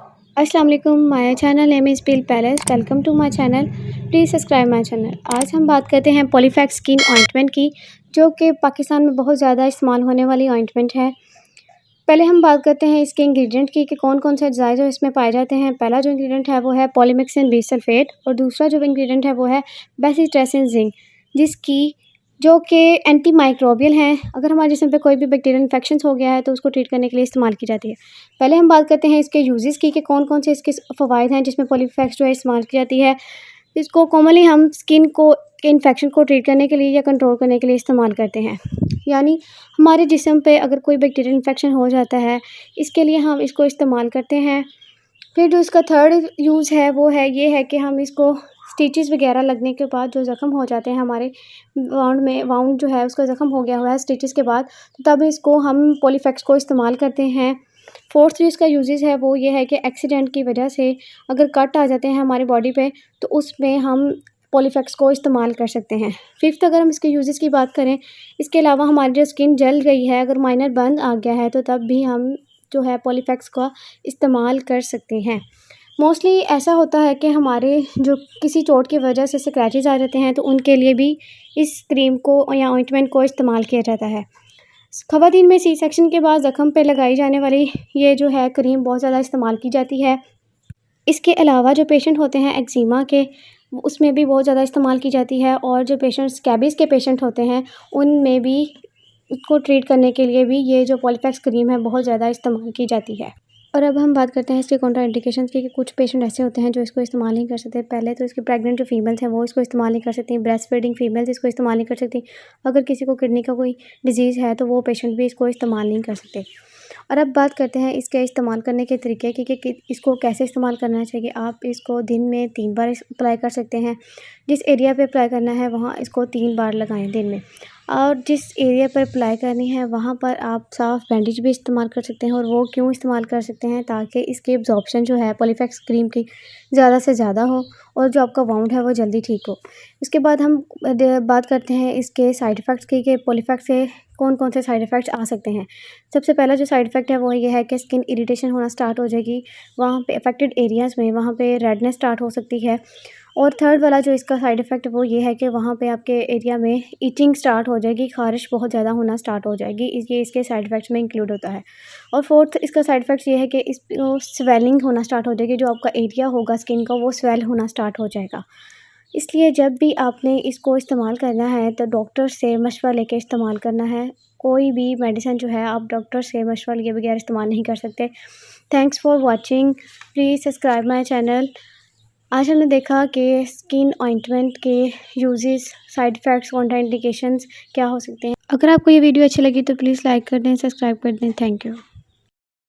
अस्सलाम वालेकुम, my channel name is pill palace. Welcome to my channel, please subscribe my channel. आज हम बात करते हैं पॉलीफैक्स स्किन ऑइंटमेंट की, जो कि पाकिस्तान में बहुत ज़्यादा इस्तेमाल होने वाली ऑइंटमेंट है। पहले हम बात करते हैं इसके इंग्रेडिएंट की कि कौन-कौन से अज़ाइज़ जो इसमें पाए जाते हैं। पहला जो इंग्रेडिएंट है वो है पॉलीमिक्सिन बी सल्फेट और दूसरा जो इंग्रेडिएंट है वो है बेसिट्रेसिन जिंक, जिसकी जो कि एंटी माइक्रोबियल हैं। अगर हमारे जिस्म पे कोई भी बैक्टीरियल इन्फेक्शन हो गया है तो उसको ट्रीट करने के लिए इस्तेमाल की जाती है। पहले हम बात करते हैं इसके यूजेस की कि कौन-कौन से इसके फ़वाइद हैं जिसमें पॉलीफैक्स जो है इस्तेमाल की जाती है। इसको कॉमनली हम स्किन को के इन्फेक्शन को ट्रीट करने के लिए या कंट्रोल करने के लिए इस्तेमाल करते हैं। यानी हमारे जिस्म पे अगर कोई बैक्टीरियल इन्फेक्शन हो जाता है, इसके लिए हम इसको इस्तेमाल करते हैं। फिर जो इसका थर्ड यूज़ है वो है ये है कि हम इसको स्टिचेस वगैरह लगने के बाद जो ज़ख्म हो जाते हैं हमारे वाउंड जो है उसका ज़ख्म हो गया हुआ है स्टिचेस के बाद, तो तब इसको हम पॉलीफैक्स को इस्तेमाल करते हैं। फोर्थ जो इसका यूजेस है वो ये है कि एक्सीडेंट की वजह से अगर कट आ जाते हैं हमारी बॉडी पे तो उसमें हम पॉलीफैक्स को इस्तेमाल कर सकते हैं। फिफ्थ अगर हम इसके यूजेस की बात करें, इसके अलावा हमारी जो स्किन जल गई है, अगर माइनर बर्न आ गया है तो तब भी हम जो है पॉलीफैक्स का इस्तेमाल कर सकते हैं। मोस्टली ऐसा होता है कि हमारे जो किसी चोट की वजह से स्क्रैचेस आ जाते हैं तो उनके लिए भी इस क्रीम को या ऑइंटमेंट को इस्तेमाल किया जाता है। ख़वातीन में सी सेक्शन के बाद ज़ख्म पे लगाई जाने वाली ये जो है क्रीम बहुत ज़्यादा इस्तेमाल की जाती है। इसके अलावा जो पेशेंट होते हैं एक्ज़ीमा के, उसमें भी बहुत ज़्यादा इस्तेमाल की जाती है और जो पेशेंट्स स्कैबीज़ के पेशेंट होते हैं उनमें भी उसको ट्रीट करने के लिए भी ये जो पॉलीफैक्स क्रीम है बहुत ज़्यादा इस्तेमाल की जाती है। और अब हम बात करते हैं इसके कॉन्ट्राइंडिकेशंस की कि कुछ पेशेंट ऐसे होते हैं जो इसको इस्तेमाल नहीं कर सकते। पहले तो इसके प्रेग्नेंट जो फीमेल्स हैं वो इसको इस्तेमाल नहीं कर सकती, ब्रेस्ट फीडिंग फीमेल्स इसको इस्तेमाल नहीं कर सकती। अगर किसी को किडनी का कोई डिजीज़ है तो वो पेशेंट भी इसको इस्तेमाल नहीं कर सकते। और अब बात करते हैं इसके इस्तेमाल करने के तरीके की कि इसको कैसे इस्तेमाल करना चाहिए। आप इसको दिन में 3 बार अप्लाई कर सकते हैं। जिस एरिया पे अप्लाई करना है वहाँ इसको 3 बार लगाएं दिन में, और जिस एरिया पर अप्लाई करनी है वहाँ पर आप साफ़ बैंडेज भी इस्तेमाल कर सकते हैं। और वो क्यों इस्तेमाल कर सकते हैं, ताकि इसकी एब्जॉर्प्शन जो है पॉलीफैक्स क्रीम की ज़्यादा से ज़्यादा हो और जो आपका वाउंड है वो जल्दी ठीक हो। उसके बाद हम बात करते हैं इसके साइड इफ़ेक्ट्स की कि पॉलीफैक्स से कौन-कौन से साइड इफ़ेक्ट्स आ सकते हैं। सबसे पहला जो साइड इफ़ेक्ट है वो ये है कि स्किन इरिटेशन होना स्टार्ट हो जाएगी। वहाँ पे अफेक्टेड एरियाज़ में वहाँ पे रेडनेस स्टार्ट हो सकती है। और थर्ड वाला जो इसका साइड इफ़ेक्ट वो ये है कि वहाँ पे आपके एरिया में इचिंग स्टार्ट हो जाएगी, ख़ारिश बहुत ज़्यादा होना स्टार्ट हो जाएगी। ये इसके साइड इफ़ेक्ट्स में इंक्लूड होता है। और फोर्थ इसका साइड इफ़ेक्ट्स ये है कि इसको स्वेलिंग होना स्टार्ट हो जाएगी। जो आपका एरिया होगा स्किन का वो स्वेल होना स्टार्ट हो जाएगा। इसलिए जब भी आपने इसको इस्तेमाल करना है तो डॉक्टर से मशवरा लेके इस्तेमाल करना है। कोई भी मेडिसिन जो है आप डॉक्टर से मशवरा लिए बगैर इस्तेमाल नहीं कर सकते। Thanks for watching, please subscribe my channel. आज हमने देखा कि स्किन ऑइंटमेंट के यूजेस, साइड इफ़ेक्ट्स, कॉन्ट्राइंडिकेशंस क्या हो सकते हैं। अगर आपको ये वीडियो अच्छी लगी तो प्लीज़ लाइक कर दें, सब्सक्राइब कर दें। Thank you.